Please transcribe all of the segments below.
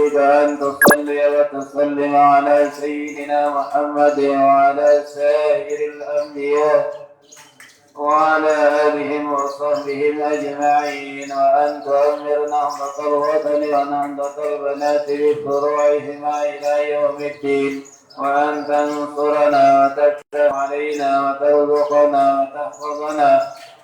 نسألك أن تصلي وتسلم على سيدنا محمد وعلى سائر الأنبياء وعلى آلهم وصحبهم أجمعين، وأن تؤمر نهضة الوطن ونهضة البنات بفروعهما إلى يوم الدين، وأن تنصرنا وتكتب علينا وترزقنا وتحفظنا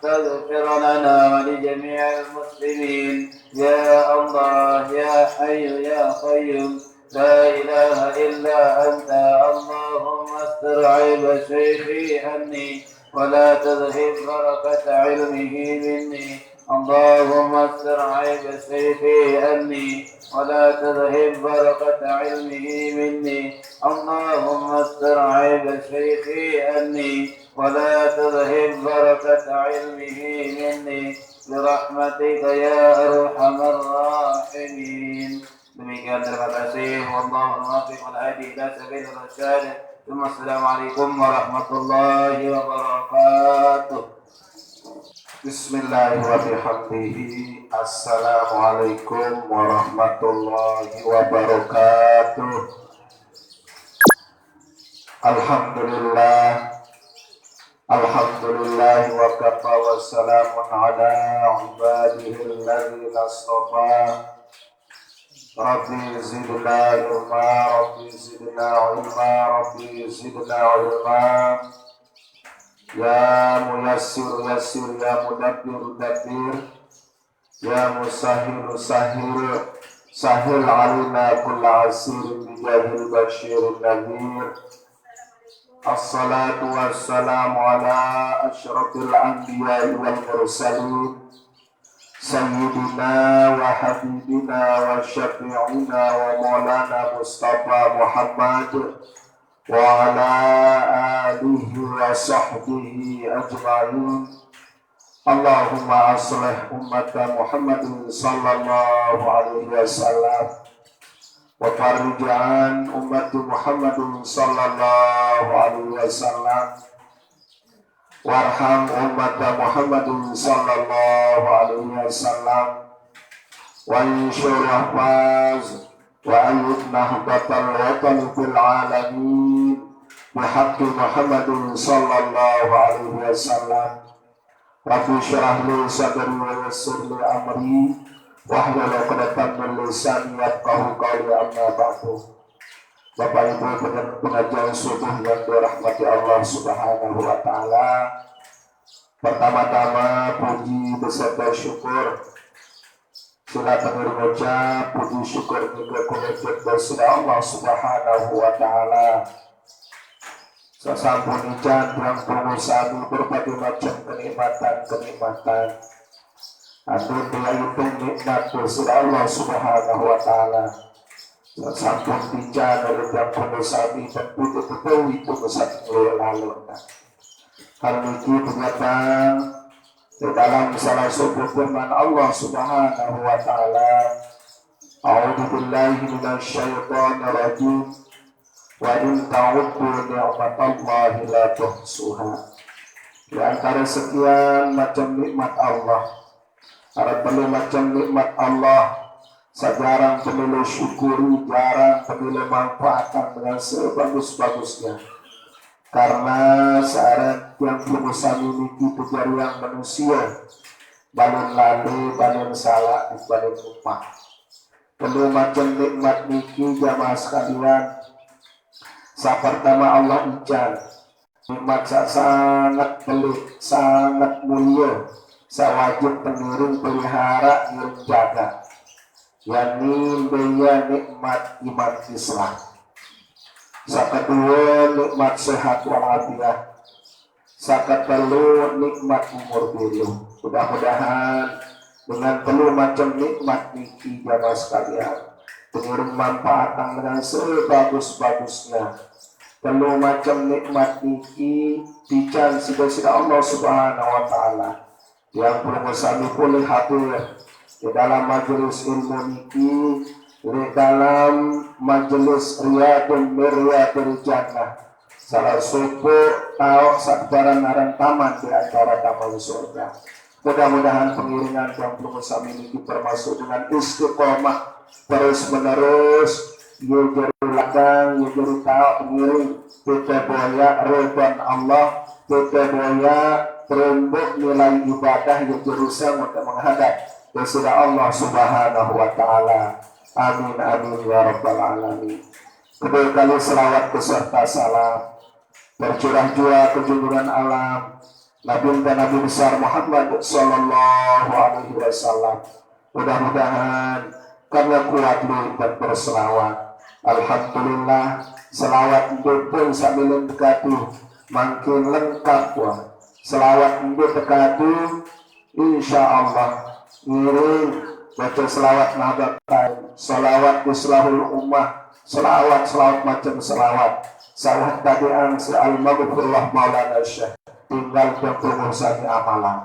تغفر لنا ولجميع المسلمين يا الله يا حي يا قيوم لا إله إلا أنت. اللهم استر عيب شيخي عني ولا تذهب بركة علمه مني. اللهم استر عيب شيخي عني ولا تذهب بركة علمه مني. اللهم استر عيب شيخي عني ولا تذهب بركة علمه مني برحمتك يا أرحم الراحمين. Demikian, terima kasih. Wallahu muwaffiq wal hadi ila sabilir rasyad. Assalamualaikum warahmatullahi wabarakatuh. Bismillahirrahmanirrahim. Assalamualaikum warahmatullahi wabarakatuh. Alhamdulillah wa kafa wa salamun ala ibadihi alladhina astafa. Rabbi zidna ilma, Rabbi zidna ilma, Rabbi zidna ilma. Ya muyassir yassir, ya mudabbir dabbir, ya musahhir sahhir, sahhil alina kulla asir bijahil bashirin nadhir. Assalatu wassalamu ala asyrafil anbiya'i wal mursalin Sayyidina wa habibina wa syafi'ina wa maulana Mustafa Muhammad wa ala alihi wa sahbihi ajma'in. Allahumma aslih ummata Muhammadin sallallahu alaihi wasallam wa farij an ummati Muhammadin sallallahu alaihi wasallam warham ummata Muhammadin sallallahu alaihi wasallam wa insyur rahmaz wa ayyid nahdatal watan fil alamin bihaqqi Muhammadin sallallahu alaihi wasallam. Rabbi syrah li sadri wa yassir li amri wahlul 'uqdatam min lisani yafqahu qawli, amma ba'du. Bapak Ibu pengajian subuh yang dirahmati Allah Subhanahu wa taala. Pertama-tama puji beserta syukur silakan mengucap puji syukur juga kepada Allah Subhanahu wa taala. Sasampun ijan yang pengusaha berbagai macam kenikmatan. Adun dia itu nikmat dari Allah Subhanahu wa taala. Sampun bicara dari yang pengusaha dan betul itu besar lalu. Hal ini ternyata di dalam salah satu firman Allah Subhanahu wa taala, A'udzubillahi minasyaitonir rajim, wa in ta'uddu ni'matallahi la tuhsuha. Di antara sekian macam nikmat Allah, ada berbagai macam nikmat Allah, sejarang pemilu syukuri, jarang pemilu manfaatkan dengan sebagus-bagusnya. Karena syarat yang berusaha memiliki pencarian manusia, balun lalu, balun salah, balun upah. Perlu macam nikmat niki jamaah sekalian. Sa pertama Allah ujar, nikmat sangat pelik, sangat mulia, sawajib pengiring pelihara yang jaga. yakni baya nikmat iman Islam. Sakadua nikmat sehat walafiat. Sakatelu nikmat umur biru. Mudah-mudahan dengan penuh macam nikmat niki jamaah sekalian, dengan manfaatan dengan sebagus-bagusnya. Penuh macam nikmat niki dican sida-sida Allah Subhanahu wa taala yang perlu sami boleh hadir di dalam majelis ilmu niki, di dalam majelis riyadun miriyadul jannah, salah suku tahu sakbaran naran taman di antara taman surga. Mudah-mudahan pengiringan yang perlu sami niki termasuk dengan istiqomah terus menerus ye jero ladang ye jero tahu ngiring kita boya ridwan Allah, kita boya terembuk nilai ibadah yang berusaha untuk menghadap kepada Allah Subhanahu wa taala. Amin amin ya rabbal alamin. Kedua kali selawat beserta salam bercurah jua ke junjungan alam Nabi dan Nabi besar Muhammad sallallahu alaihi wasallam. Mudah-mudahan karena kuat dan berselawat. Alhamdulillah selawat itu pun sambil dekatu makin lengkap wah. Selawat itu dekatu insya Allah ngiring baca selawat nabatai, selawat islahul ummah, selawat macam selawat. Salah tabi'an se'al maghfirullah maulana syekh tinggal yang permusani amalan.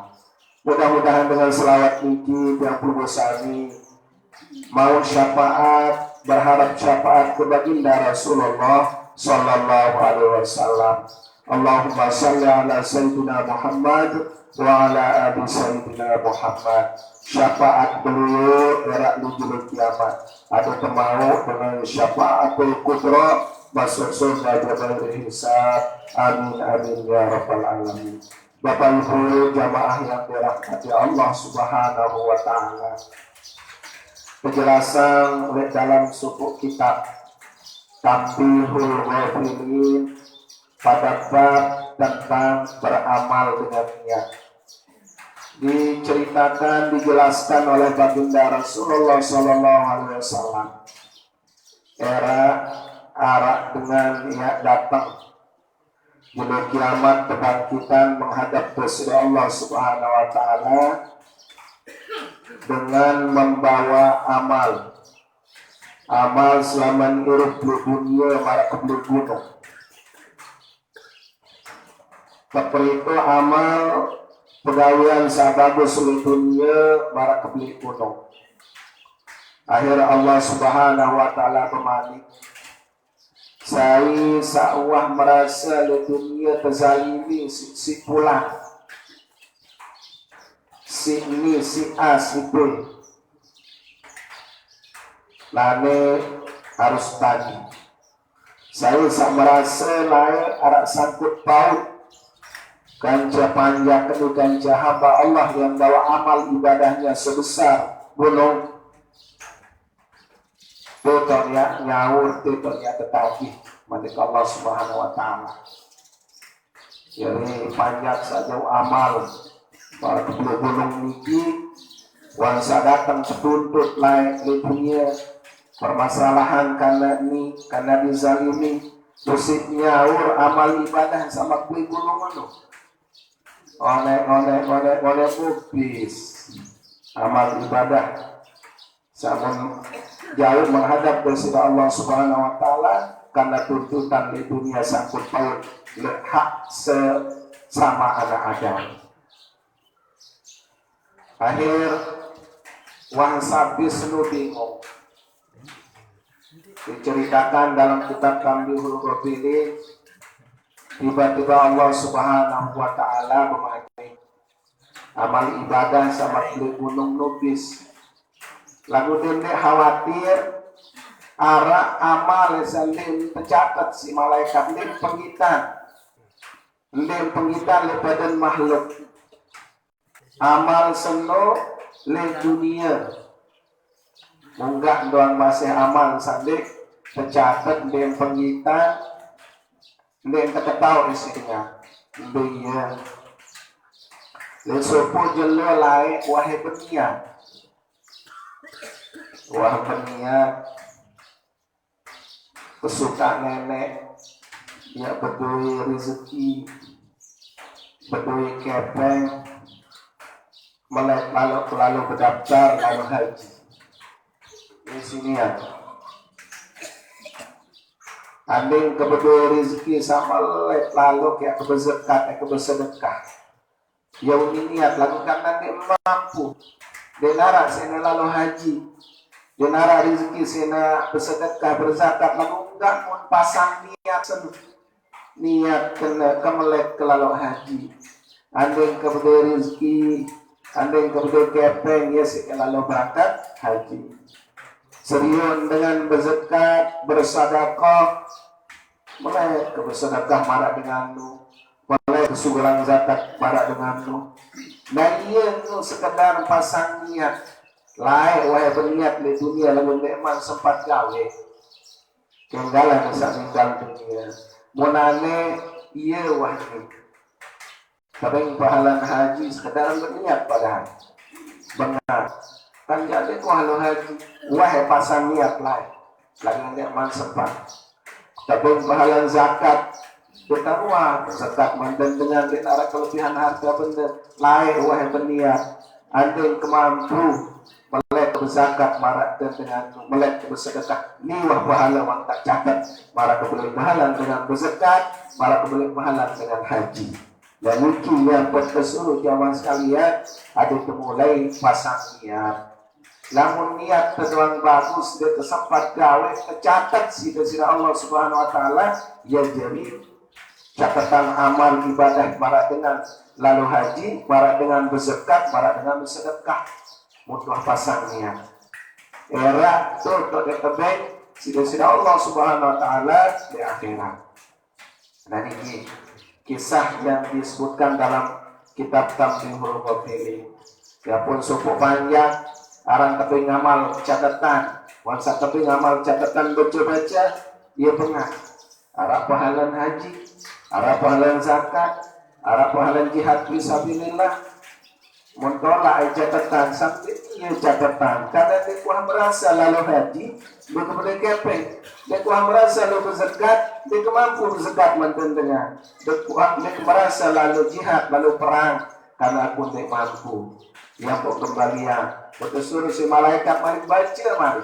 Mudah-mudahan dengan selawat ini yang permusani mau syafaat, berharap syafaat ke baginda Rasulullah sallallahu alaihi wasallam. Allahumma salli ala sayyidina Muhammad wa ala ali sayyidina Muhammad. Syafaat beliau erak lujul kiamat. Ada temau dengan syafaatul kubra masuk surga bighairi hisab. Amin amin ya rabbal alamin. Bapak Ibu jamaah yang dirahmati Allah Subhanahu wa taala. Penjelasan dalam suku kitab Tanbihul Ghafilin pada bab tentang beramal dengan niat. Diceritakan, dijelaskan oleh baginda Rasulullah sallallahu alaihi wasallam. Arah dengan niat datang judul kiamat kebangkitan menghadap kepada Allah Subhanahu wa taala dengan membawa amal selama hidup di dunia marak kebeli gunung. Seperti itu amal pegawaian sabagus di dunia marak kebeli gunung. Akhirnya Allah Subhanahu wa taala bermalik. Saya seawah merasa di dunia terzalimi si pulang, si ini, si A, si B. Lane harus tanya. Saya merasa lain arak sangkut paut. Ganja panjang kedua ganja hamba Allah yang bawa amal ibadahnya sebesar gunung. Tutornya nyaur, tutornya tetapi manik Allah Subhanahu wa taala. Jadi panjang saja amal para kedua gunung niki wansa datang setuntut lain di dunia permasalahan karena dizalimi terus nyaur amal ibadah sama kue gunung anu oleh bukis amal ibadah sama jauh menghadap kepada Allah Subhanahu wa taala karena tuntutan di dunia sangkut paut hak sesama anak Adam. Akhir wangsa Bisnu bingung. Diceritakan dalam kitab Tanbihul Ghafilin, tiba-tiba Allah Subhanahu wa taala bermati amal ibadah sama di gunung Nubis. Lalu dia khawatir arah amal saling tercatat si malaikat lim penggitan badan makhluk amal seno le dunia munggah doang masih amal saling tercatat lim penggitan lim ketahu isinya dunia le sopo jelo lae wahai peniat wah peniat kesukaan nenek ya bedui rezeki bedui kepeng lalu berdaftar lalu haji di sini ya anding kebedui rezeki sama lalu kayak kebersedekah ya ini niat lakukan nanti mampu denara sini lalu haji denara rezeki sena bersedekah berzakat lalu enggak mau pasang niat kena kemelek kelalu haji andeng kepada rezeki andeng kepada kepeng ya selalu berangkat haji serius dengan berzakat, bersedekah, mulai ke bersedekah marah dengan nu, mulai kesuguran zakat marah dengan nu. Nah iya nu sekedar pasang niat, lain wahai berniat di dunia lalu memang sempat gawe, tinggalan bisa tinggal dunia. Monane iya wahai, tapi pahala haji sekedar berniat padahal benar. Kan jadi kalau haji, wahai pasang niat lain, lagi memang sempat. Tapi pahala zakat bertaruhan zakat mandan dengan ditara kelebihan harta benda lain wahai berniat anda yang kemampu melek berzakat marak dengan melek bersedekah niwah pahala wang tak catat marak kebeli pahala dengan berzakat marak kebeli pahala dengan haji. Dan mungkin yang berkesuruh jamaah sekalian ada mulai pasang niat. Namun niat terang bagus dia tersempat gawe kecatat sida Allah Subhanahu wa taala ya jadi catatan amal ibadah marak dengan lalu haji marak dengan berzakat marak dengan bersedekah mudah pasang niat. Era tuh tebek sida Allah Subhanahu wa taala di akhirat. Dan ini kisah yang disebutkan dalam kitab Tamsihul Ghafilin. Ya pun cukup panjang. Arang tapi ngamal catatan, wansa tapi ngamal catatan baca-baca, dia pernah. Arah pahala haji, arah pahala zakat, arah pahala jihad fisabilillah. Mentolak catatan sampai dia catatan. Karena dia kuah merasa lalu haji, dia kepada kepeng. Dia kuah merasa lalu berzakat, dia kemampu berzakat mentendengar. Dia merasa lalu jihad, lalu perang, karena aku tidak mampu. Yang kok kembalian betul suruh si malaikat mari baca mari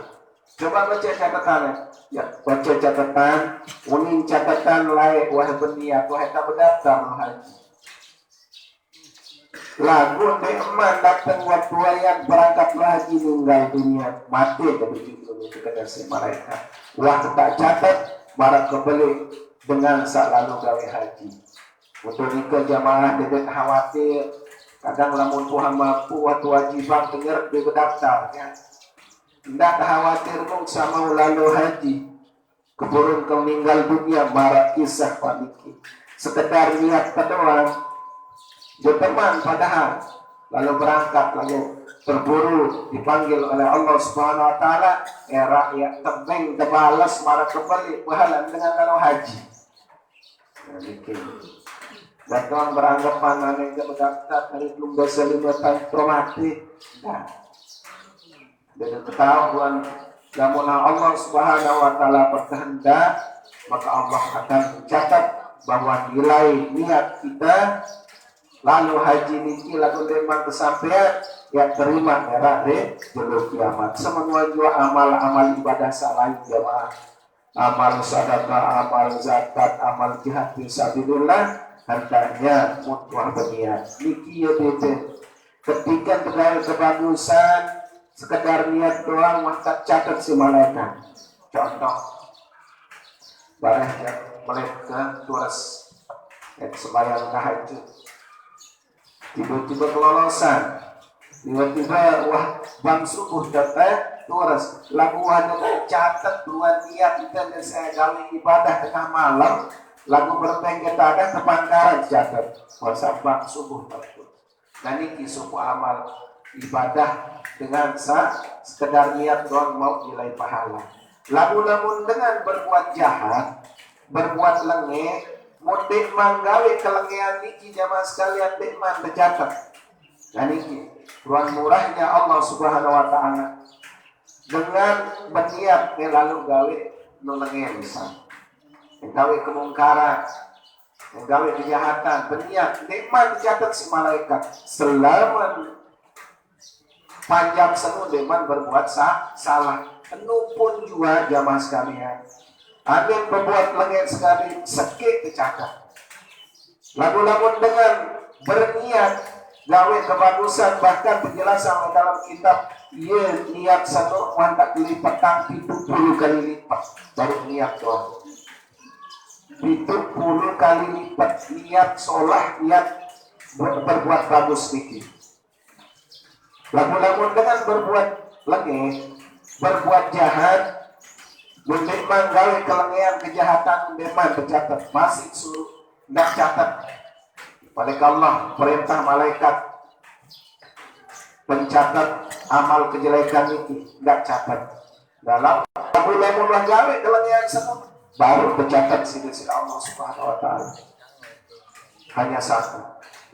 coba baca catatannya ya baca catatan uning catatan layak wahai berniat wahai tak berdaftar haji lagu deman datang waktu yang berangkat haji meninggal dunia mati begitu itu kata si malaikat wah tak catat barat kembali dengan selalu gawe haji untuk nikah jamaah tidak khawatir. Kadang lamun Tuhan mampu waktu wajiban penyeret di berdaftar ya. Tidak khawatir mung sama lalu haji keburun kau meninggal dunia marak kisah paniki sekedar niat doang berteman padahal lalu berangkat lalu terburu dipanggil oleh Allah Subhanahu wa taala rakyat tebeng tebalas marak kembali pahala dengan lalu haji dan orang beranggapan aneh ke berdaftar dari belum bisa 5 tahun traumatik dan ketahuan namun Allah Subhanahu wa taala berkehendak maka Allah akan mencatat bahwa nilai niat kita lalu haji niki lalu memang kesampaian yang terima era di juluh kiamat semua juga amal-amal ibadah salahin jamaah amal sedekah amal zakat amal jihad fisabilillah hendaknya mutlak berniat. Niki ya bete. Ketika terdapat kebagusan, sekedar niat doang maka catat si malaikat. Contoh, barang malaikat turas sembahyang tahajud, tiba-tiba kelolosan, tiba-tiba wah bang subuh datang turas, laguannya catat dua niat kita dan saya gawe ibadah tengah malam. Lagu bertengger ada kepangkaran catat wasabak subuh takut. Dan ini suku amal ibadah dengan sekedar niat doang mau nilai pahala. Lagu-lagu dengan berbuat jahat, berbuat lengeh, mudik manggawe kelengean niki jamaah sekalian dekman tercatat. Dan ini ruang murahnya Allah Subhanahu wa taala dengan berniat lalu gawe nulengeh misal. Gawe kemungkaran, gawe kejahatan, berniat, nikmat dicatat si malaikat selama panjang senu deman berbuat salah. Penuh pun juga jamaah sekalian. Ada yang berbuat lengket sekali, sekit dicatat. Lagu-lagu dengan berniat, gawe kebagusan, bahkan penjelasan dalam kitab, ia niat satu mantap lipat kaki 70 kali lipat baru niat doang. 70 kali lipat niat sholat, niat berbuat bagus sedikit. Lagu-lagu dengan berbuat lengeh, berbuat jahat, memang gawe kelengean kejahatan, memang tercatat masih suruh nggak catat. Malaikat Allah perintah malaikat pencatat amal kejelekan itu nggak catat. Dalam lamun gawe kelengean semua baru tercatat sisi Allah Subhanahu Wa Taala. Hanya satu.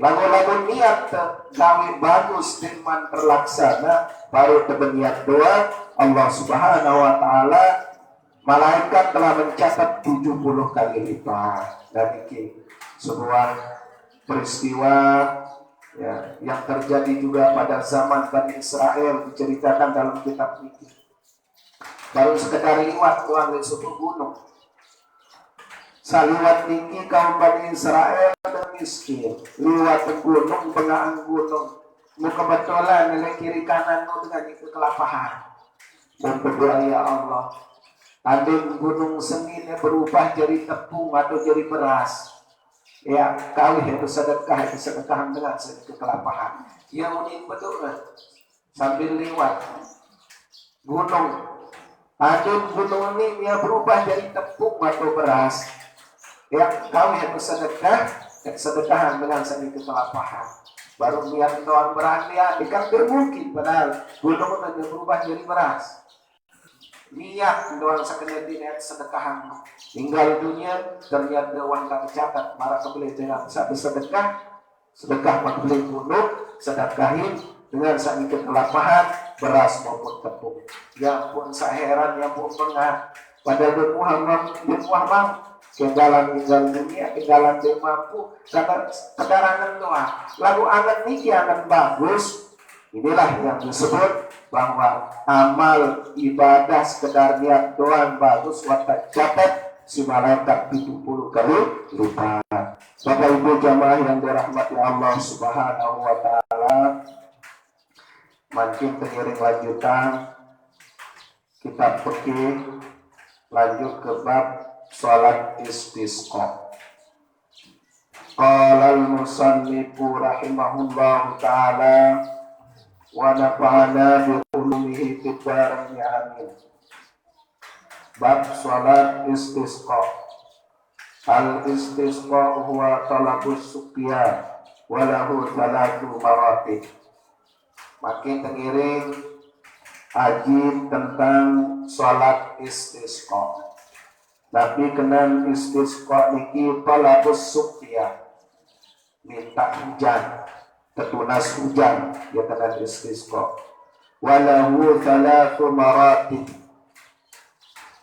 Lagu-lagu niat gawe bagus firman terlaksana baru terniat doa Allah Subhanahu Wa Taala, malaikat telah mencatat 70 kali lipat. Dan ini sebuah peristiwa ya, yang terjadi juga pada zaman Bani Israel diceritakan dalam kitab ini. Baru sekedar liwat doang di suatu gunung. Saliwat tinggi kaum Bani Israel dan miskin. Liwat gunung, pengaan gunung. Mau kebetulan nilai kiri kanan dengan itu kelapahan. Dan berdoa ya Allah. Ada gunung seminya berubah jadi tepung atau jadi beras. Ya, kau itu sedekah dengan sedikit kelapahan. Yang unik betul kan? Sambil liwat gunung. Ada gunung ini yang berubah jadi tepung atau beras. Ya, kau yang sedekahan dengan sedikit kelapahan. Baru niat doang berani kan mungkin padahal gunung itu berubah jadi beras. Niat doang sekedar niat sedekahan. Tinggal dunia terlihat doang tak tercatat. Marah kebeli dengan satu sedekah membeli gunung, sedekahin dengan sedikit kelapahan beras maupun tepung. Ya pun saya heran, ya pun pengah. Padahal Muhammad kegalan tinggal dunia, kegalan dia mampu, karena kedarangan doa. Lagu angan niki akan bagus. Inilah yang disebut bahwa amal ibadah sekedar niat doang bagus, watak catat si malaikat 70 kali lipat. Bapak Ibu jamaah yang dirahmati Allah Subhanahu Wa Taala, makin teriring lanjutan kita pergi lanjut ke bab salat istisqa. Qala al-musannifu rahimahullahu ta'ala wa nafa'ana bi ulumihi fid dharain amin. Bab salat istisqa. Al-istisqa huwa talabus suqya wa lahu thalathu maratib. Makin teriring ajib tentang salat istisqa. Tapi kenal istisqa niki talabus suqya, minta hujan, tetunas hujan, dia kenal istisqa. Walahu thalathu maratib.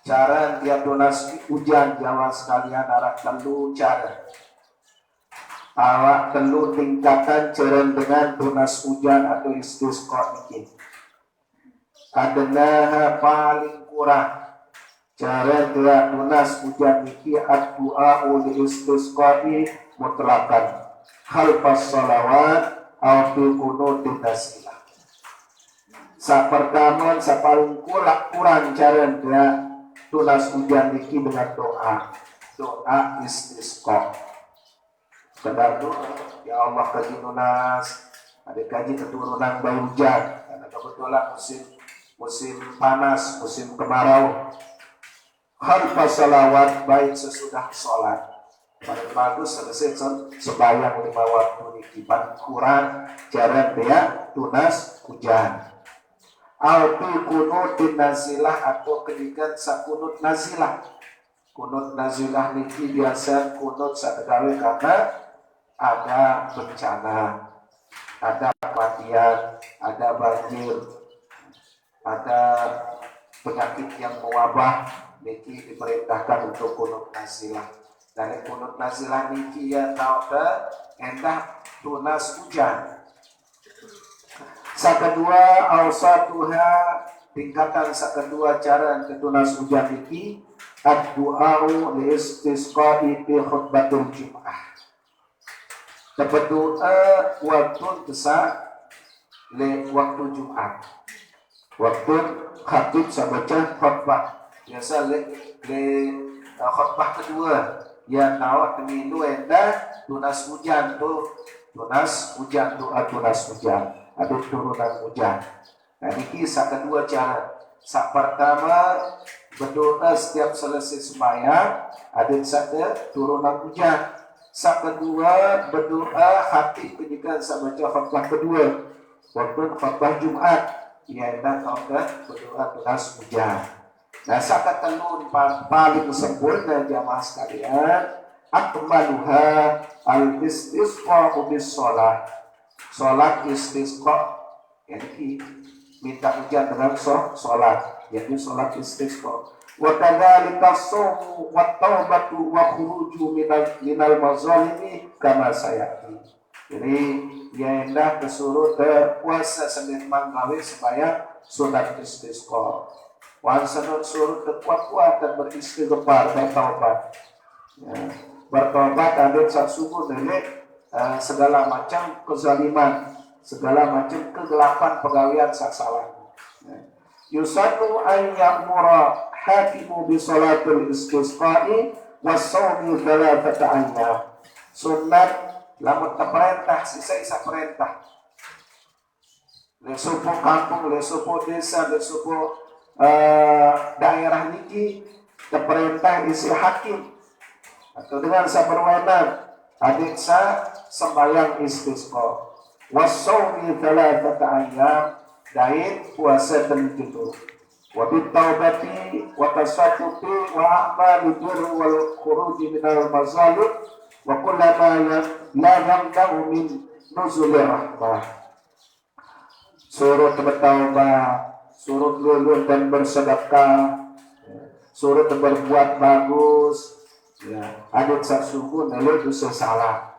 Cara dia tunas hujan jamaah sekalian arah telu cara. Awak telu tingkatan cara dengan tunas hujan atau istisqa niki. Adnaha paling kurang cara dia tunas hujan niki ad-du'a ul istisqa'i mutlaqan khalfas salawat aw fi qunutin nasilah. Sapertama sapaling kurang cara dia tunas hujan niki dengan doa istisqa. Sekedar doa ya Allah kaji tunas, ada kaji keturunan bayi hujan karena kebetulan musim panas, musim kemarau. Khalfas salawat baik sesudah sholat. Paling bagus selesai sembahyang 5 waktu niki kurang cara dia tunas hujan. Alfi kunutin nazilah atau kedikan sakunut nazilah. Kunut nazilah niki biasa kunut sategawe karena ada bencana, ada kematian, ada banjir, ada penyakit yang mewabah, niki diperintahkan untuk kunut nazilah. Dari kunut nazilah niki ya tahu endah tunas hujan. Sakedua awsatuha tingkatan sakedua cara tunas hujan niki ad-du'a'u li istisqa'i fi khutbatul jum'ah. Berdoa waktu besar le waktu Jumat. Waktu khatib sabaca khutbah. Biasa le khutbah kedua ya tahu pemilu endah tunas hujan tuh tunas hujan doa tunas hujan ada turunan hujan. Nah ini kisah kedua cara Sak pertama berdoa setiap selesai sembahyang, adik sada turunan hujan. Sak kedua berdoa hati penyikan sak baca khutbah kedua. Waktu khutbah Jumat, ia hendak berdoa tunas hujan. Nah, sak ketelun paling sempurna jamaah sekalian, akmaluha al-istisqa bis shalah. Salat istisqa, yakni minta hujan dengan sholat, yakni sholat istisqa. Wa kadzalika as-shawmu wat taubatu wa khuruju minal mazalimi kama sayati. Jadi dia hendak kesuruh puasa Senin Manggawe supaya sunat istisqa. Wan sanad suruh kuat-kuat dan beristighfar dan taubat. Ya, bertobat dan sungguh dari segala macam kezaliman, segala macam kegelapan pegawaian sasalah. Yusatu an ya'mura hakimu bi salatul istisqa'i was sawmi thalathata ayyam. Sunat lamun perintah sisa perintah. Le supo kampung, le supo desa, le supo daerah niki perintah isi hakim atau dengan saperwenan adik sa sembahyang istisqa. Was-sawmi thalathata ayyam, dain puasa 7. Wa bit-taubati wa tasattuqi wa a'mali birri wal khuruji minal mazalim wa kullama la yamna'u min nuzulir rahmah. Suruh bertaubat, suruh luluh dan bersedekah, suruh berbuat bagus, ya, adik sesungguh nelu dosa salah.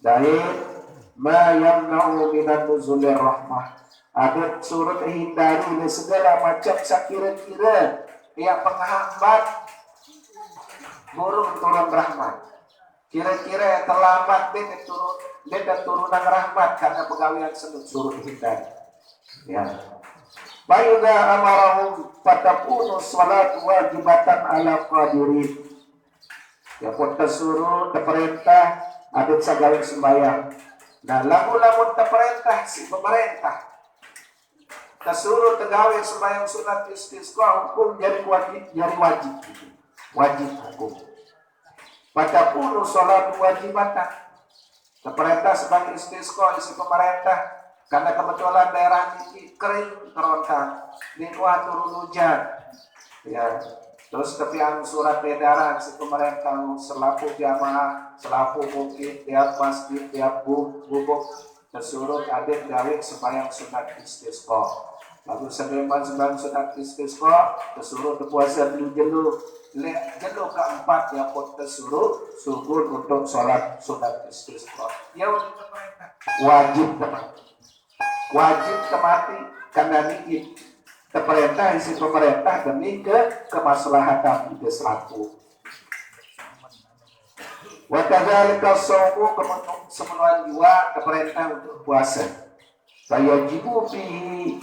Dain ma yamna'u minan nuzulir rahmah. Adik suruh hindari dari segala macam sakira-kira yang menghambat burung turun rahmat. Kira-kira yang terlambat dia turunan rahmat karena pegawaian sedut suruh hindari. Ya. Baida amarahum fatakunu salatu wajibatan ala qadirin. Ya pun tersuruh terperintah adik sagawin sembahyang. Nah, lamun terperintah si pemerintah tersuruh tegawin sembahyang sunat istisqa hukum jadi wajib hukum. Fatakunu salatu wajibatan. Terperintah sebagai istisqa isi pemerintah. Karena kebetulan daerah ini kering kerontang, lingkungan turun hujan, ya. Terus kepiang surat edaran si pemerintah selaku jamaah, selaku mungkin tiap masjid, tiap gubuk tersuruh adik gawik sembahyang sunat istisqa. Lalu sedeman sembahyang sunat istisqa tersuruh berpuasa jelu keempat yang pun tersuruh subuh untuk sholat sunat istisqa. Ya wajib temati karena ini perintah isi pemerintah demi kemaslahatan ide selaku. Wa kadzalika as-shawmu kemenuhan jiwa perintah untuk puasa. Fayajibu fihi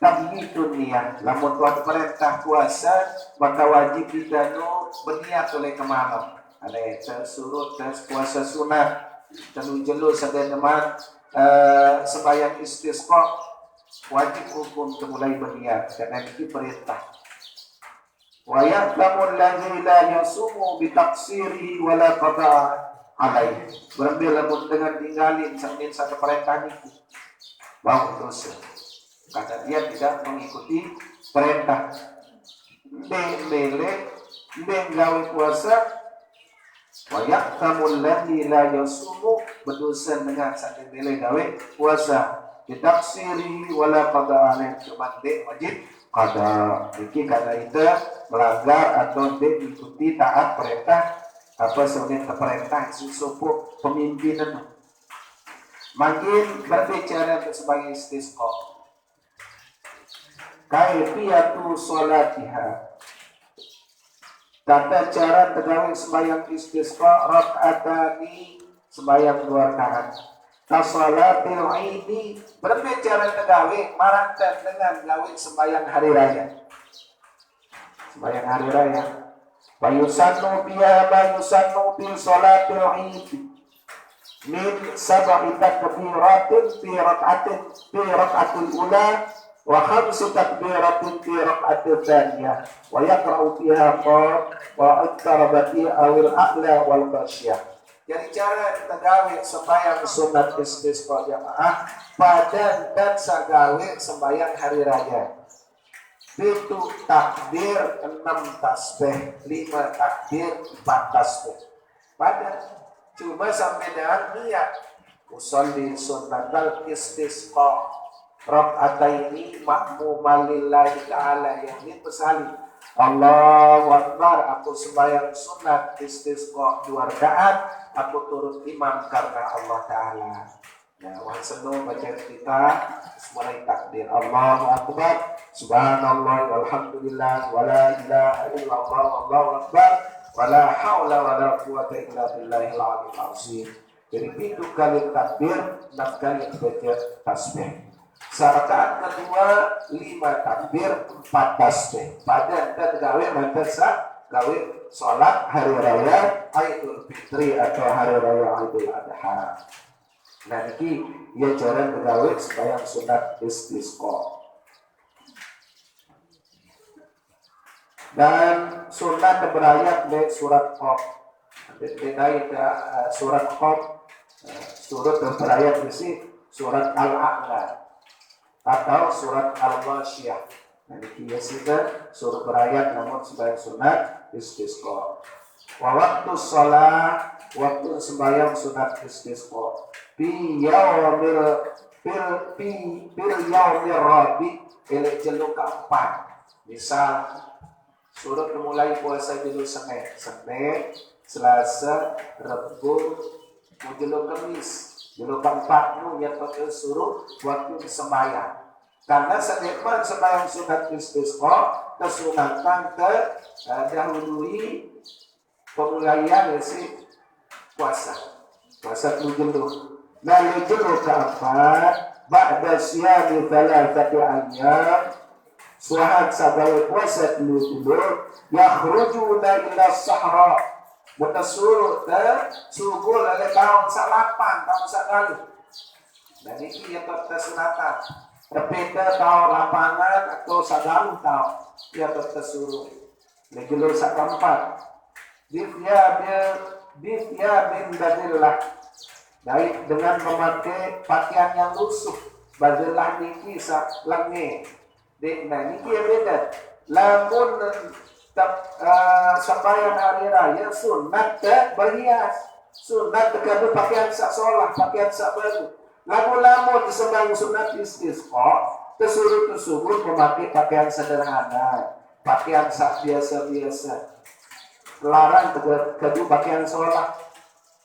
tambitun niyah. Lamun tuan perintah puasa maka wajib didanu berniat oleh kemalam. Ada tersuruh puasa sunat dan jelu sademan sembahyang istisqa wajib hukum mulai berniat karena ini perintah. Wa yaqlamul ladzi la yasumu bi taqsirihi wa la qada alaihi. Berambil lamun dengan tinggalin sambil satu perintah itu bau dosa. Kata dia tidak mengikuti perintah. Gawe puasa wa yaqlamul ladzi la yasumu berdosa dengan satu gawe puasa. Ditaksiri wala qada alaih cuma wajib qada. Iki karena itu melanggar atau mengikuti taat perintah apa sebenarnya perintah susupu pemimpinan. Makin berbicara sebagai istisqa. Kaifiyatu sholatiha. Tata cara tegawin sembahyang istisqa rak'atani sembahyang 2 rakaat. Kasolatil Aidi berbicara tegawin marangkan dengan gawin sembahyang hari raya. Sembahyang hari raya. Wa yusannu biha ma yusannu bil salatil Aidi. Min sab'i takbiratin fi rak'atil ula wa khamsu takbiratin fi raka'atin tsaniyah wa yaqra'u fiha qaf wa iktarabati awil a'la wal ghasyah. Jadi cara kita gawe sembahyang sunat istisqa jamaah pada dan sagawe sembahyang hari raya. Itu takbir 6 tasbih, 5 takbir, 4 tasbih. Pada cuma sampai dengan niat usolli sunnatal istisqa rak'ataini ma'muman lillahi ta'ala yang dipersali. Allahu Akbar, aku sembahyang sunat istisqa 2 rakaat, aku turut imam karena Allah Ta'ala. Nah, wahai senang baca kita mulai takbir Allahu Akbar, subhanallah walhamdulillah wala ilaha illallah wallahu akbar wala haula wala quwata illa billahil aliyyil azim. Jadi itu kali takbir, 6 kali baca tasbih. Rakaat kedua 5 takbir, 4 tasbih. Pada dan gawe mantesak gawe sholat hari raya Idul Fitri atau hari raya Idul Adha. Nah ini ya cara gawe sembahyang sunat istisqa. Dan sunat berayat di surat Qaf. Dinai surat Qaf, surat berayat di sini surat Al-A'la atau surat Al-Ghasyiyah. Nah ini biasanya surat berayat namun sembahyang sunat istisqa. Wa waktu sholat, waktu sembahyang sunat istisqa bil yaumir rabi ilai jeluk keempat. Misal surat mulai puasa dulu Senin, Selasa, Rabu, jeluk Kamis, jeluk keempat nu yang pakai suruh waktu sembahyang. Karena sedekman sembahyang sunat istisqa kesunatan dahului pemulaian isi puasa jeluk. Lalu jeluk keempat ba'da siyami thalathati ayyam suhat sabawi puasa dulu yakhrujuna ila sahra mutasuru subuh oleh tahun salapan tahun sakali. Dan ini yang tersunatan berbeda tahun lapangan atau sadalu tahun yang tersuruh legilur sakampat bifya bin badillah baik dengan memakai pakaian yang lusuh badillah niki lengi nah niki yang beda lamun sembahyang hari raya sunat berhias sunat terkadu pakaian sak solah pakaian sak baru lamun sembahyang sunat istisqa tersebut memakai pakaian sederhana pakaian sak biasa-biasa larang terkadu pakaian solah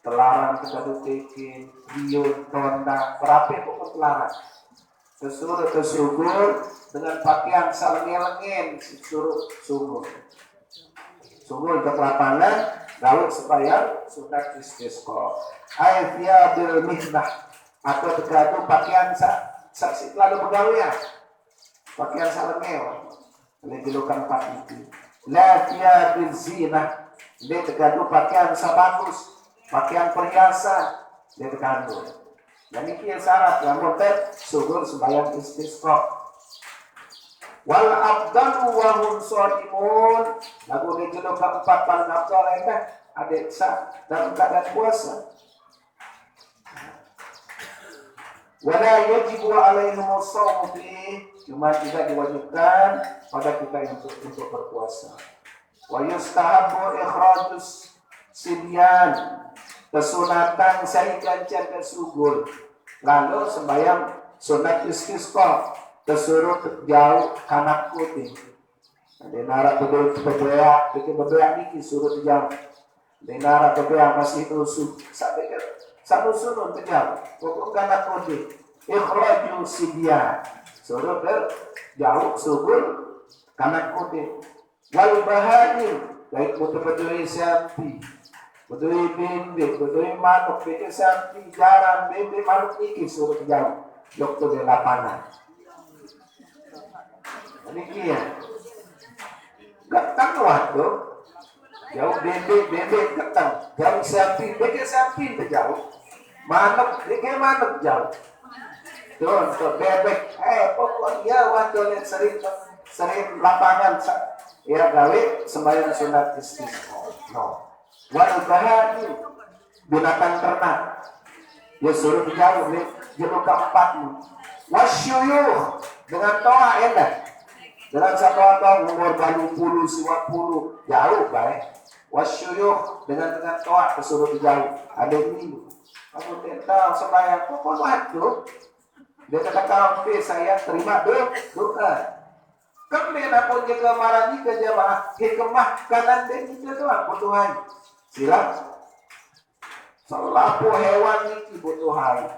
terlarang terkadu tekin biun tona berapi pun terlarang tersebut dengan pakaian salengin-lengin suruh untuk lapangan lalu supaya sunat istisqa ayat bil mihnah atau terkadu pakaian saksi lalu pegawai pakaian salengin lebih lukan pak itu la bil zinah dia terkadu pakaian sabagus pakaian perhiasan dia terkadu. Dan ini syarat yang mutlak sugur sembahyang istisqa. Wal abdalu wa hum shadimun. Lagu di jeluk keempat paling abdal adik sah dalam keadaan puasa. Wala yajibu alaihim as-shawm fi cuma tidak diwajibkan pada kita untuk berpuasa. Wa yustahabbu ikhrajus sibyan kesunatan saikan jaga subur lalu sembahyang sunat istisqa kesuruh jauh kanak putih denara berdua bikin berdua ini suruh jauh denara berdua masih usuk sampai satu sunun jauh pokok kanak putih ikhraju sibyan suruh jauh subur kanak putih wal bahadir baik betul-betul sapi betul bebek, betul manuk, betul sapi, garam, bebek, manuk iki suruh jauh, dokter di lapangan. Ini ya, ketang waktu, jauh bebek ketang, jauh sapi, betul sapi jauh, manuk, betul manuk jauh. Tuh bebek. Pokoknya waktu sering lapangan ya gawe sembahyang sunat istisqa. No. Wal bahari binatang ternak. Ya suruh dijauh jenuh keempatmu. Wasyuyuh dengan toa enak. Dengan satu atau umur 20 50 jauh baik. Wasyuyuh dengan toa kesuruh dijauh. Ada minggu. Aku tentang sembahyang pokok waktu. Dia kata saya terima doa. Kemana pun jika marani ke jamaah hikmah kanan dan itu doang butuhan. Silang. Selaku hewan ini butuhan.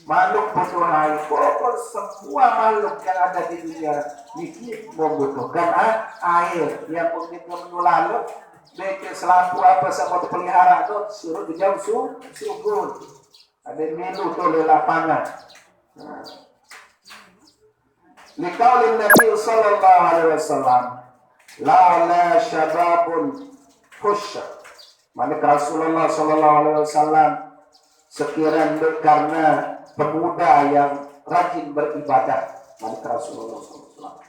Makhluk butuhan. Pokok semua makhluk yang ada di dunia ini membutuhkan air. Yang mungkin menulalu. Baik selaku apa sama pelihara itu suruh dijauh subur. Ada minum tuh di lapangan. Liqaulin Nabi sallallahu alaihi wasallam, la syababun khusya. Maka Rasulullah sallallahu alaihi wasallam sekiranya karena pemuda yang rajin beribadah. Maka Rasulullah sallallahu alaihi wasallam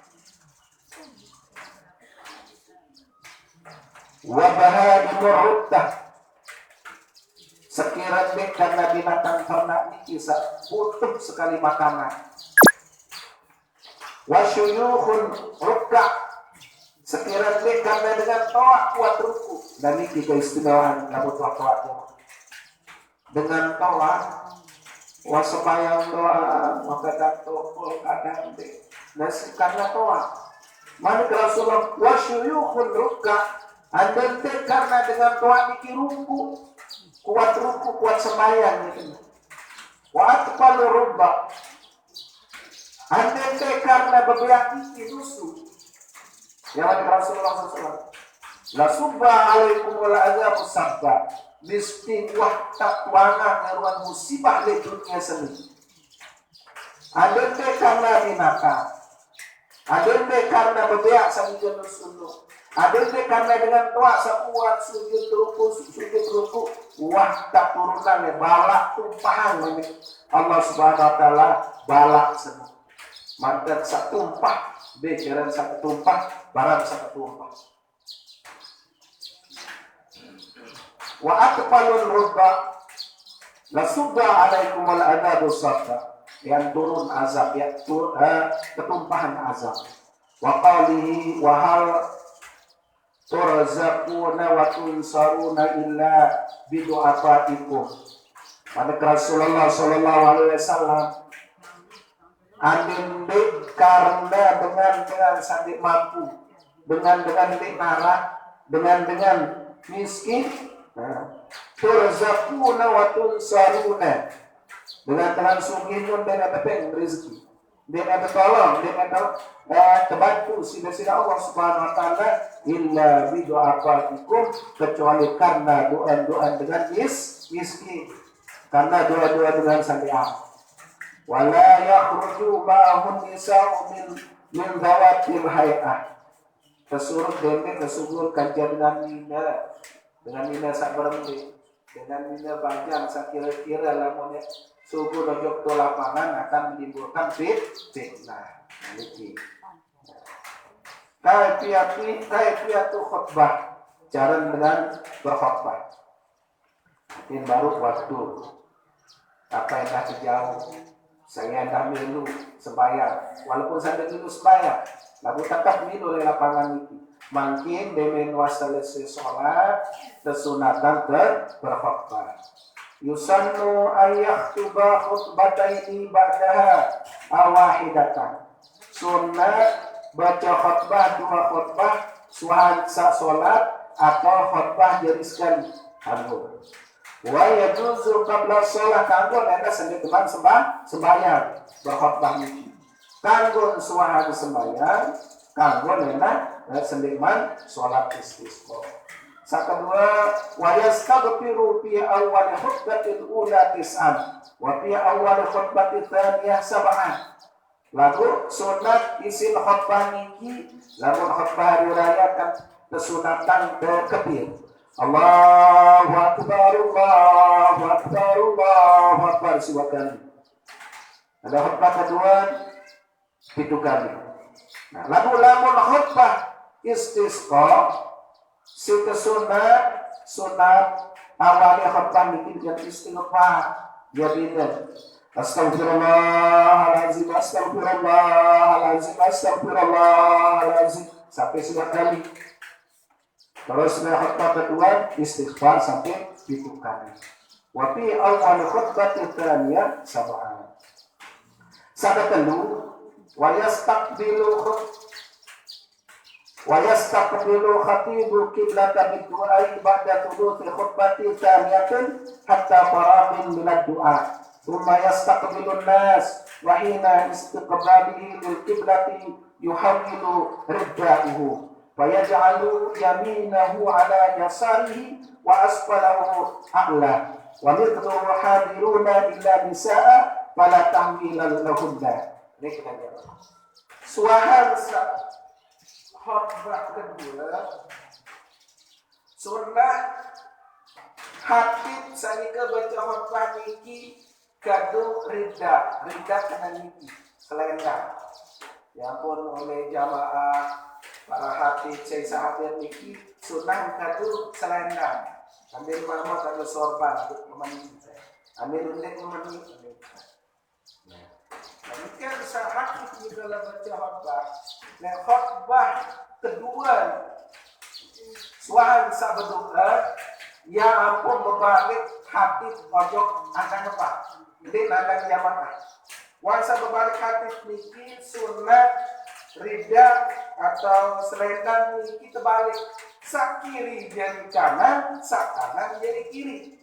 wa bahadimur ruttah. Sekiranya karena binatang ternak ini bisa butuh sekali makanan. Wasyuyukhun rukka. Sekiranya karena dengan toa kuat ruku. Dan ini keistimewaan kamu toa. Dengan toa wasemayang doa maka datokul kadang deh. Nah karena toa. Mana Rasulullah wasyuyukhun rukka. Anda karena dengan toa niki ruku. Kuat ruku, kuat sembahyang gitu. Wa atqalu rubba. Andai karena beberapa nusu. Yang ada Rasulullah SAW. La subba alaikum wal azab sabba. Misti wahta wana ngaruan musibah di dunia seni. Andai karena binatang. Andai karena beberapa sambil nusu. Ada karena dengan toa sepuat sujud ruku wah tak turunan balak tumpahan Allah Subhanahu wa taala balak semua. Mantap satu tumpah, jalan satu tumpah, barang satu tumpah. Wa atqalul rubba la subba alaikum al adabu sabba. Yang turun azab ya ketumpahan azab. Wa qalihi wa hal turzaquna wa tunsaruna illa bidu'afatikum. Maka Rasulullah sallallahu alaihi wasallam andin karena dengan sandik mampu, dengan nara, dengan miskin, turzaquna wa tunsaruna. Dengan sugihun dan apa rezeki. Dengan tolong, dengan terbantu sila-sila Allah Subhanahu wa taala illa bi du'afatikum, kecuali karena doa-doa dengan miskin, karena doa-doa dengan sandian. Wala yakhruju ma'ahum nisa'u min dhawatil hay'ah. Kesuruh dene kesugur kajian dengan nina sak berhenti, dengan nina panjang sak kira-kira lamunnya subuh dojok to lapangan akan menimbulkan fitnah. Ini. Kaifiyatu khutbah, cara dengan berkhutbah. Ini baru waktu. Apa yang kasih jauh? Saya dah milu sembahyang. Walaupun saya milu sembahyang, lalu tetap milu di lapangan itu. Makin demen wasalasi sholat, kesunatan berkhutbah. Yusannu ayakhtuba khutbataini ba'daha awahidatan. Sunnah baca khutbah dua khutbah suhansa sholat atau khutbah jadi sekali. Halo. Wa yajuzu qabla sholat kanggo nena sendiri teman sembahyang berkhutbah ini. Kanggo suhan sembahyang, kanggo nena sendiri teman sholat istisqa. Kedua, wa yastaghfiru fi awwal khutbatil ula tis'an wa fi awwal khutbatil tsaniyah sab'an. Lalu sunat isil khutbah niki, lalu khutbah hari raya kan kesunatan kebir. Allahu akbar, Allahu akbar, Allahu akbar siwakan. Ada khutbah kedua 7 kali. Nah, lalu lamun khutbah istisqa situ sunat awalnya khutbah niki dengan istighfar. Jadi astagfirullahalazim astagfirullahalazim astagfirullahalazim sampai 9 kali. Terus khutbah kedua istighfar sampai 7 kali. Wa fi awal khutbah tsaniyah sab'an. Sada telu wa yastaqbilu khatibu qiblata bid-du'a ba'da thubuti khutbati tsaniyatin hatta faraghin min ad-du'a. Thumma yastaqbilu an-nas wa hina istiqbalihi lil-qiblati yuhawwilu riddahu wa yaj'alu yaminahu ala yasarihi wa asfalahu a'la wa mithlu hadiruna illa nisaa fala tahmila lahunna. Ini kita lihat. Suahar khutbah kedua sunnah hatib sanika baca khutbah niki kadu rida kena niki selendang ya pun oleh jamaah para hatib saya sahabat niki sunnah kadu selendang ambil mama kadu sorban untuk memenuhi ambil undik memenuhi demikian sahabat di dalam baca khutbah. Nah, khutbah kedua suara sabdoa ya ampun berbalik hati pojok akan apa? Ini nandang jamaah. Wasa berbalik hati niki sunat rida atau selendang niki terbalik. Sak kiri jadi kanan, sak kanan jadi kiri.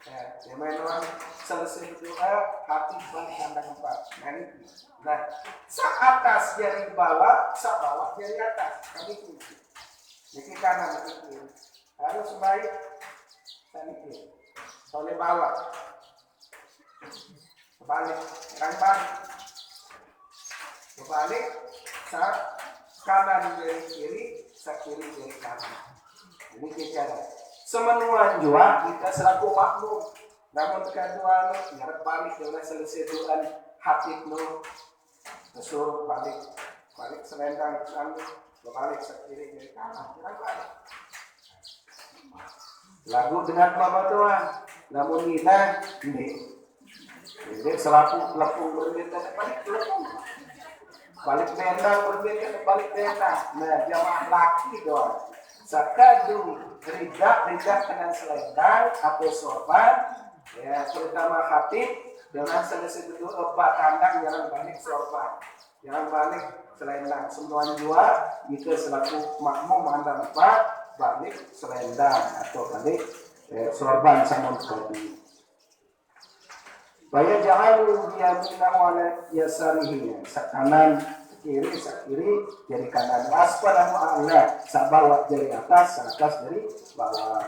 Ya, memang selesai doa hati balik kandang empat. Nah, sak atas dari bawah, sak bawah dari atas. Kami kiri. Jadi kanan kiri. Harus baik kami kiri. Oleh bawah. Kebalik, kan balik. Kebalik, sak kanan dari kiri, sak kiri dari kanan. Ini cara. Semenuan juga kita selaku makmum. Namun kedua ngarep balik oleh selesai doa hatib nu suruh balik selendang kan berbalik sekiri dari kanan kan balik. Lagu dengan mama doang. Namun kita ini selaku lepung berbeda balik lepung. Balik bendang berbeda balik bendang. Nah jamaah laki doang. Sakadu rida kena selendang atau sorban ya terutama khatib dengan selesai itu obat kandang jangan balik sorban jangan balik selendang semua dua itu selaku makmum anda dapat balik selendang atau balik sorban sama sekali. Bahaya jangan yamina wala yasarihi kanan kiri jadi kanan asfalahu a'la sabawa dari atas dari bawah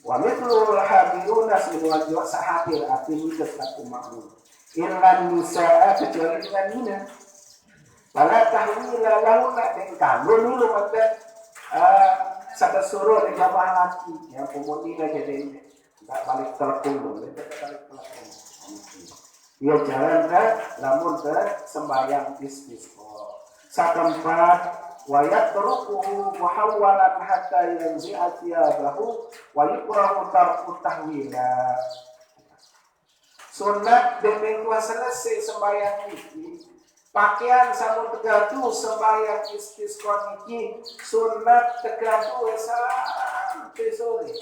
wa mithlul hadiruna semua juga sahadir artinya satu makmum illan nisaa kecuali dengan nina wala tahwila lahunna dan kamu dulu maka sada suruh di jamaah laki yang pemudina jadi enggak balik telepon dulu dia jalan ke namun ke sembahyang istisqa. Satempat wayat terukuhu muhawwalan hatta yanzi'a thiyabahu wa yukrahu tarku tahwila. Sunat demi selesai sembahyang iki pakaian samun tegadu sembahyang istisqa iki sunat tegadu sampai sore.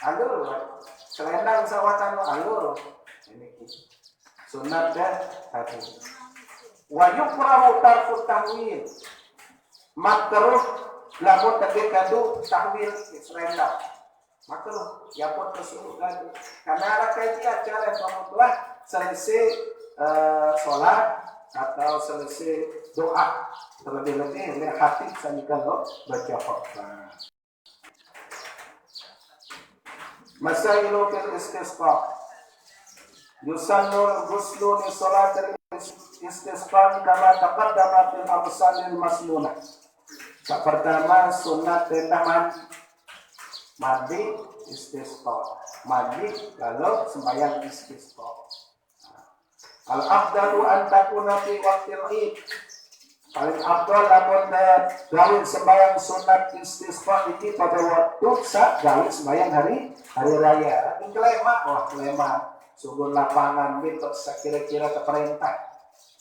Alur selendang sawatan alur ini sunat dan hadis. Wa yukrahu tarku tahwil. Makruh lamun tadi kadu tahwil selendang. Makruh ya pun kesuruh kadu. Karena rakyat acara yang selesai sholat atau selesai doa terlebih-lebih oleh hati saya kalau baca khutbah. Masailu fil istisqa. Yusannul ghuslu li salatil istisqa kama taqaddama fil amsalil masnunah. Pertama sunat tentang mandi istisqa. Mandi kalau sembahyang istisqa. Al afdalu an takuna fi waqtil id. Paling afdal lamun gawe sembahyang sunat istisqa iki pada waktu sak gawe sembahyang hari raya. Ini kelema, sungguh lapangan bentuk sekira-kira ke perintah.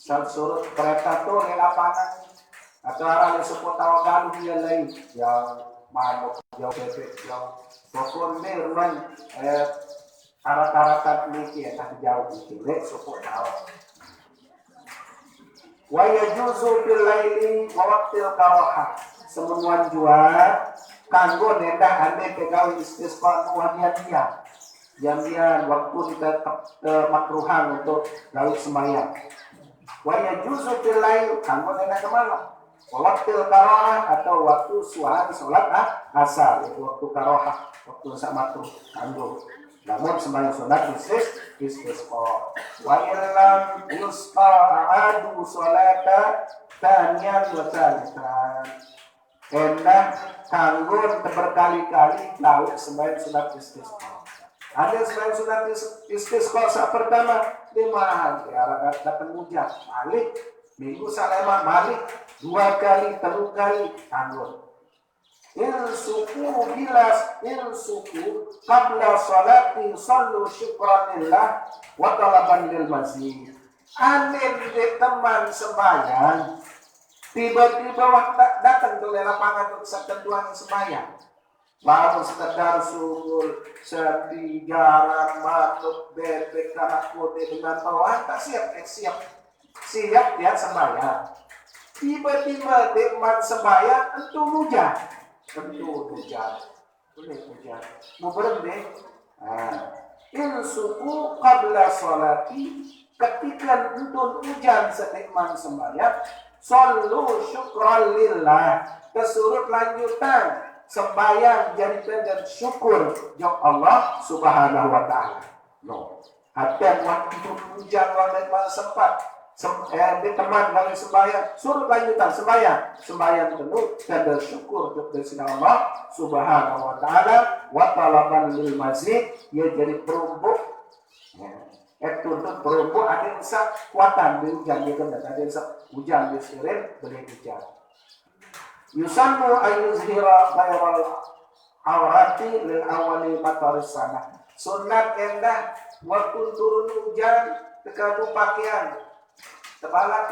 Surut perintah tuh di lapangan. Atau orang yang suku tawagan dia lain yang manuk, yang bebek, yang pokok mirman arat-aratan niki ya tak jauh iki lek suku tahu. Wa yajuzu bil laili wa waqtil karaha. Semuanya jua kanggo nendah ane pegawe istisqa nuhanian dia. Jamian waktu kita makruhan untuk gawe sembahyang. Wa yajuzu bil lail kanggo nendah ke malam. Waqtil karaha atau waktu suhan salat asar yaitu waktu karaha, waktu sak makruh kanggo. Namun sembahyang sunat istisqa. Wa illam yusqa'adu salata taniyan wa talitan. Endah kanggo berkali-kali lauk sembahyang sunat istisqa. Ada sembahyang sunat istisqa sak pertama 5 hari datang hujan balik minggu salema balik 2 kali 3 kali kanggo. Insuku qabla salati sallu syukran lillah wa talaban lil mazid. Anin de teman sembahyang tiba-tiba waktu datang ke lapangan untuk ketentuan sembahyang. Baru sekedar sungul, sapi, garam, manuk, bebek, kanak putih dengan bawaan tak siap dia sembahyang. Tiba-tiba dekman sembahyang tentu hujan. Mau berhenti? Insuku qabla sholati ketika entun hujan sedekman sembahyang sallu syukran lillah kesurut lanjutan sembahyang jadikan dan syukur jawab Allah subhanahu wa ta'ala. Hatta waktu hujan waktu sempat di teman kami sembahyang suruh lanjutan sembahyang penuh dan bersyukur kepada Allah subhanahu wa ta'ala wa talaban lil mazid ia jadi perumbuk untuk perumbuk ada yang kuatan di hujan dia kan ada yang hujan di sirin boleh hujan yusannu ayuzhira khairal awrati lil awali mataris sana sunat endah waktu turun hujan tekadu pakaian kepala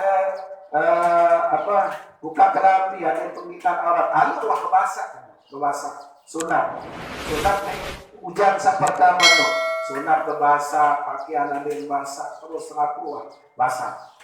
buka kelambi ada pengikat aurat lalu wah kebasah sunat hujan saat pertama tuh sunat kebasah pakaian ada yang basah terus rapuh basah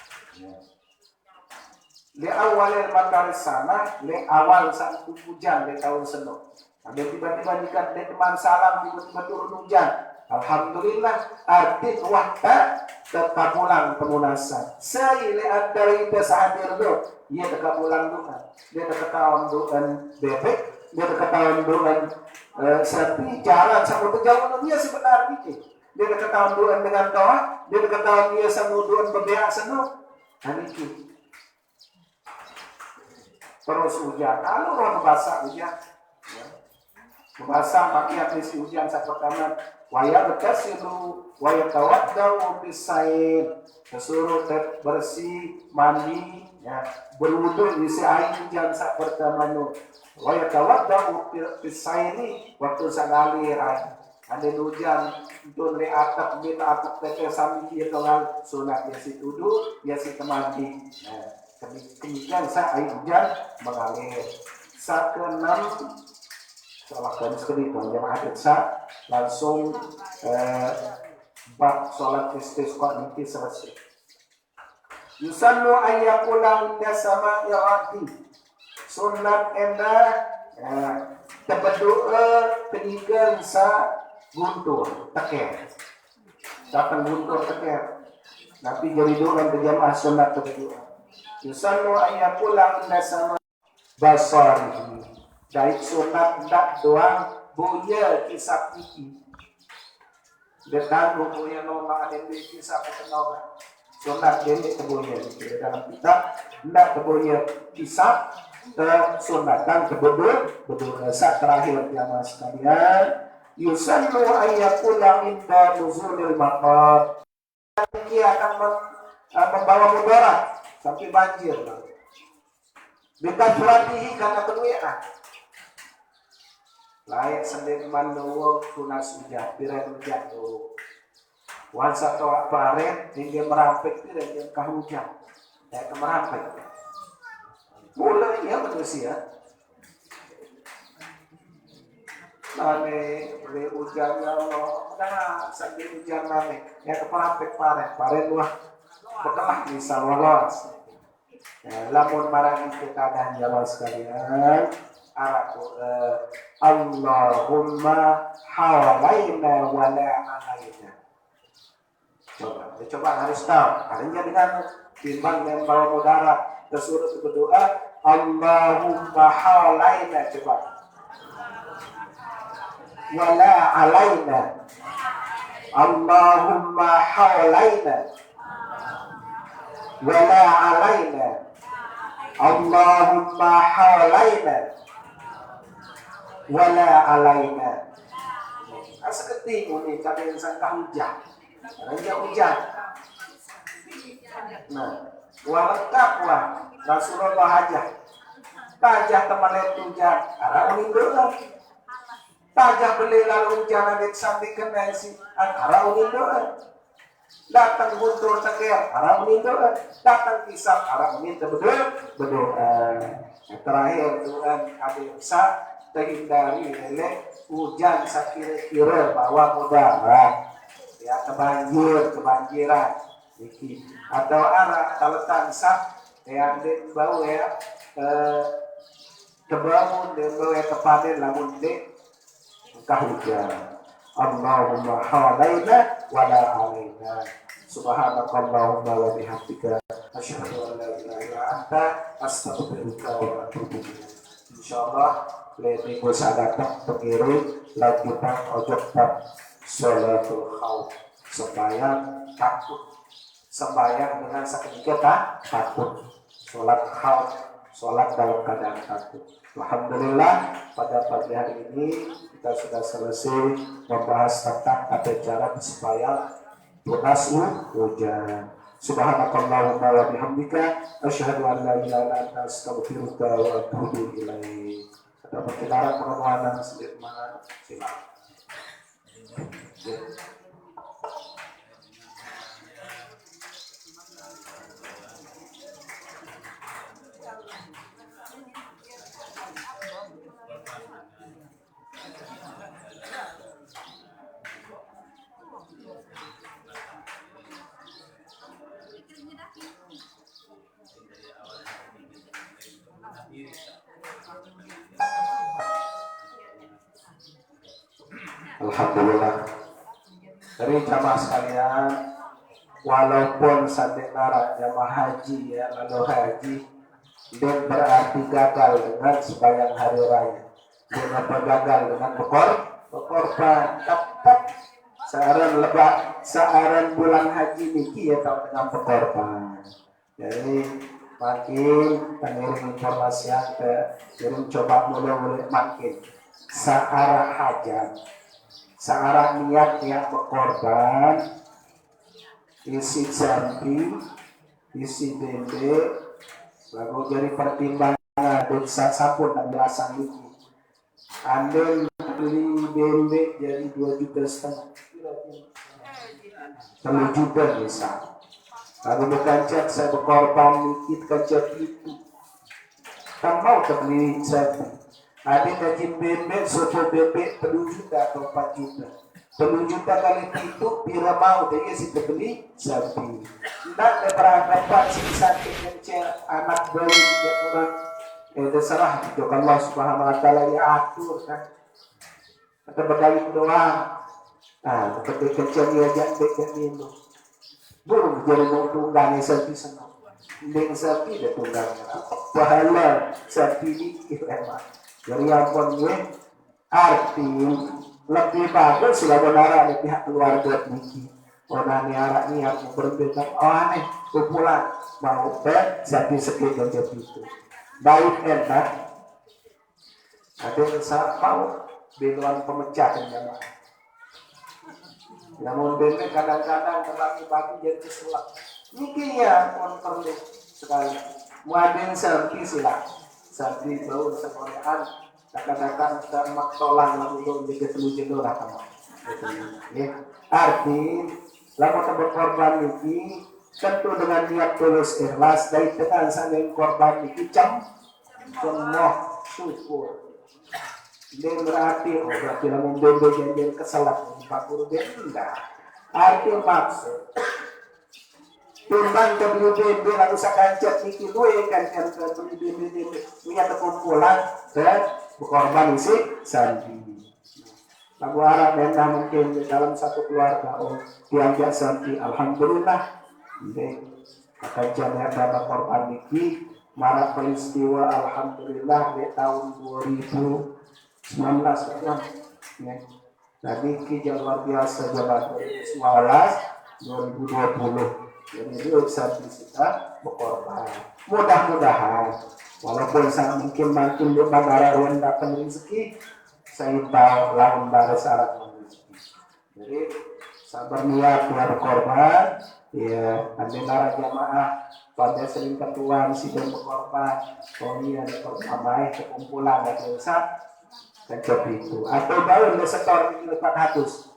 di awal mataris sana di awal saat hujan di tahun seno ada tiba-tiba jika di teman salam tiba-tiba turun hujan alhamdulillah arti wahda terkabulan pelunasan seile antara itu sahadir do ia terkabulan doa dia terketahuan doan bebek dia terketahuan doan sapi jalan sama terjauh dia sebenarnya dia terketahuan doan dengan toa dia terketahuan dia sama doan bebeak seno aniki terus hujan lalu roh basah hujan basah pakaian isi hujan saat pertama waya berkasilu waya tawaddau bisain kesuruh bersih mandi ya berwudu isi air hujan saat pertama nu waya tawaddau bisaini waktu sangali rai ada hujan itu di atap teke sambil dia tolong sunat ya si tudu ya si temandi kemudian saat air hujan mengalir saat keenam salah kan sekali itu jamaah kita langsung bab salat istisqa nanti selesai. Yusannu ayyakula inda sama'i rati sunat endah tebedoa peninggal sa guntur teker datang guntur teker tapi jadi doa berjamaah sunat tebedoa. Yusannu ayyakula inda sama'i basari dari sunat tak doang buaya kisah iki dengan buaya nolak ada di kisah penolak sunat jadi kebuaya di dalam kitab tidak kebuaya kisah sunatan kebetul saat terakhir jamaah sekalian yusannu ayyakula inda nuzulil maqar dia akan membawa mudarat sampai banjir. Bukan berarti karena keduaan. Lain sendiri mandowo tunas ujah, piran ujah tuh. Wan satu paren hingga merampek piran yang kahujah. Kayak merampek. Mulai ya manusia. Nane beri hujan ya Allah, nah sambil hujan nane, ya keperampek paren wah bekelah bisa lolos. Lamun marang itu keadaan jawab sekalian, araku Allahumma hawalaina wala alaina. Coba harus tahu. Hanya dengan timbang membawa mudarat, tersuruh berdoa Allahumma hawalaina coba. Wala alaina. Allahumma hawalaina wala alaina. Allahumma hawalaina wala alaina. Seperti ini kalian sangka hujan. Raja hujan. Nah, walakaplah Rasulullah aja. Tajah teman itu hujan. Arah unindul. Tajah beli lalu hujan adik sampai kena si. Arah unindul. Datang guntur teker, arah unindul. Datang kisah, arah unindul. Berdoa. Terakhir Tuhan adik sa terhindari lelek hujan sakira-kira bawa mudarat. Ya kebanjiran dikit atau arah kalau tansak yang bau ya kebangun dan bau ya kepaden lamun de engkau hujan. Allahumma hawalaina wala alaina. Subhanakallahumma wa bihamdika asyhadu an la ilaha illa anta astaghfiruka wa atubu ilaik. Insyaallah minggu sadatang pengiring lanjutan ojok tab sholatul khauf, sembahyang takut, sembahyang dengan seketika takut, sholat khauf, sholat dalam keadaan takut. Alhamdulillah pada pagi hari ini kita sudah selesai membahas tentang ada cara sembahyang tunas hujan. Subhanakallahumma wa bihamdika asyhadu an la ilaha illa anta astaghfiruka wa atubu ilaik. Ada perkenalan pengenalan sedikit mana silakan. Alhamdulillah. Dari jamaah sekalian, walaupun sadinara jamaah haji ya lalu haji dan berarti gagal dengan sembahyang hari raya, dengan gagal dengan berkorban, tetap searan bulan haji niki ya tahu dengan berkorban. Jadi makin pengirim informasi yang kirim coba mulai makin searah hajat. Searah niat berkorban, isi jambi, isi bende, lalu jadi pertimbangan dosa sapun dan belasan itu. Andai beli bende jadi 2,5 juta, 3 juta bisa. Lalu berkancet saya berkorban dikit kancet itu, kan mau terbeli jambi. Ada daging bebek, soto bebek 3 juta atau 4 juta. 3 juta kali itu bila mau dia si terbeli sapi. Tidak beranggapan si sakit kencing anak bayi dia orang terserah itu Allah Subhanahu Wa Taala diatur kan. Atau berdali doang. Nah, ketika kencing dia jangan minum. Burung jadi mau tunggangi sapi senang. Dengan sapi dia tunggangi. Pahala sapi dikit emang. Jadi ampun gue arti lebih bagus sudah benar ada pihak keluarga niki. Orang niara niat berbeda. Oh aneh kumpulan mau sapi sekitar jadi itu. Baik enak. Ada yang mau biluan pemecah jamaah. Namun benar kadang-kadang terlalu pagi jadi kesulap. Niki ya pun perlu sekali. Muadin selfie sila. Selfie bau sekorean. Kadang-kadang sama tolang lalu jadi ketemu jenuh lah kamu. Ya. Arti lalu berkorban niki tentu dengan niat tulus ikhlas dari dengan saling korban niki semua syukur. Dia berarti berarti lamun bendo janjian kesalat 40 dia enggak. Arti maksud timbang ke BBB lalu sakancat niki luwe kan ke BBB punya kekumpulan dan berkorban isi sandi. Lagu harap benda mungkin di dalam satu keluarga diajak sandi alhamdulillah. Ini akan jadi ada korban niki marah peristiwa alhamdulillah di tahun 2019 kan. Nah niki yang luar biasa jabat 2020. Jadi itu satu kita berkorban. Mudah-mudahan walaupun sangat mungkin makin di bandara dapat rezeki, saya tahu lawan baris syarat rezeki. Jadi sabar niat berkorban, ya ada jamaah pada sering ketuaan si dan berkorban, kami ada pertama kekumpulan ada usah kencap itu. Atau baru ada setor 400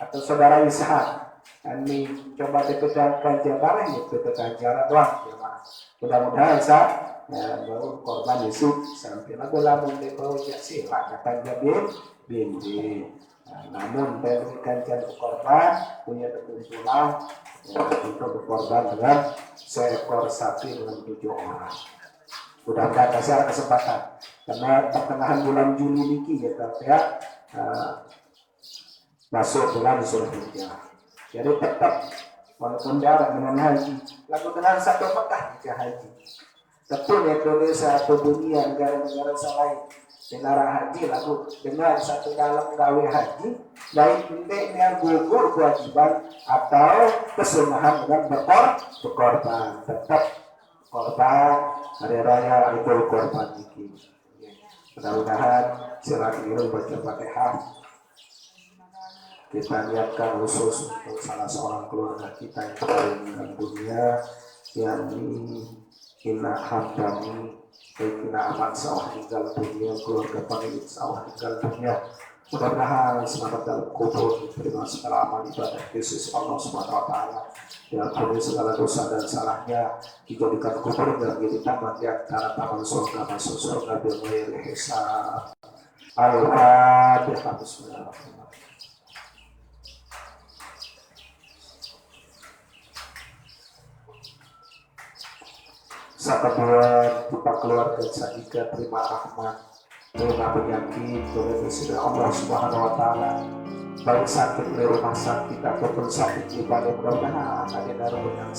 atau saudara Ishak. Kami coba dipecahkan jabaran ya dipecahkan jarak doang jemaah. Mudah-mudahan baru korban Yesus sampai lagu lamun di projek sih akan jadi bindi. Namun berikan jantung korban punya kekumpulan untuk berkorban dengan seekor sapi dengan 7 orang. Mudah-mudahan kasih kesempatan karena pertengahan bulan Juli ini ya masuk bulan Zulhijjah. Jadi tetap walaupun jarak dengan haji, lalu dengan satu Mekah ke haji. Tentu Indonesia satu dunia negara-negara selain negara haji lalu dengan satu dalam gawe haji, baik dengan gugur kewajiban atau kesunahan dengan berkorban. Tetap korban hari raya Idul Kurban ini. Mudah-mudahan silaturahmi baca Fatihah. Kita niatkan khusus untuk salah seorang keluarga kita yang paling meninggal dunia, yakni Ina Hamdani, Ina Aman Sawah tinggal dunia, keluarga pemilik sawah tinggal dunia. Mudah-mudahan selamat dalam kubur, diterima segala amal ibadah Yesus Allah Subhanahu Wa Taala, diampuni segala dosa dan salahnya, dijadikan kubur dan jadi taman di antara taman surga masuk surga bighairi hisab. Al-Fatihah. Bismillahirrahmanirrahim. Sakebuan kita keluarga sadika terima rahmat, terima penyakit, terima sudah Allah Subhanahu Wa Taala. Baik sakit di rumah sakit ataupun sakit di badan, mudah-mudahan ada darah yang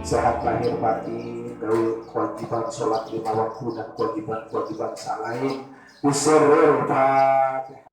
sehat lahir batin, dari kewajiban sholat 5 waktu dan kewajiban-kewajiban lain. Bismillahirrahmanirrahim.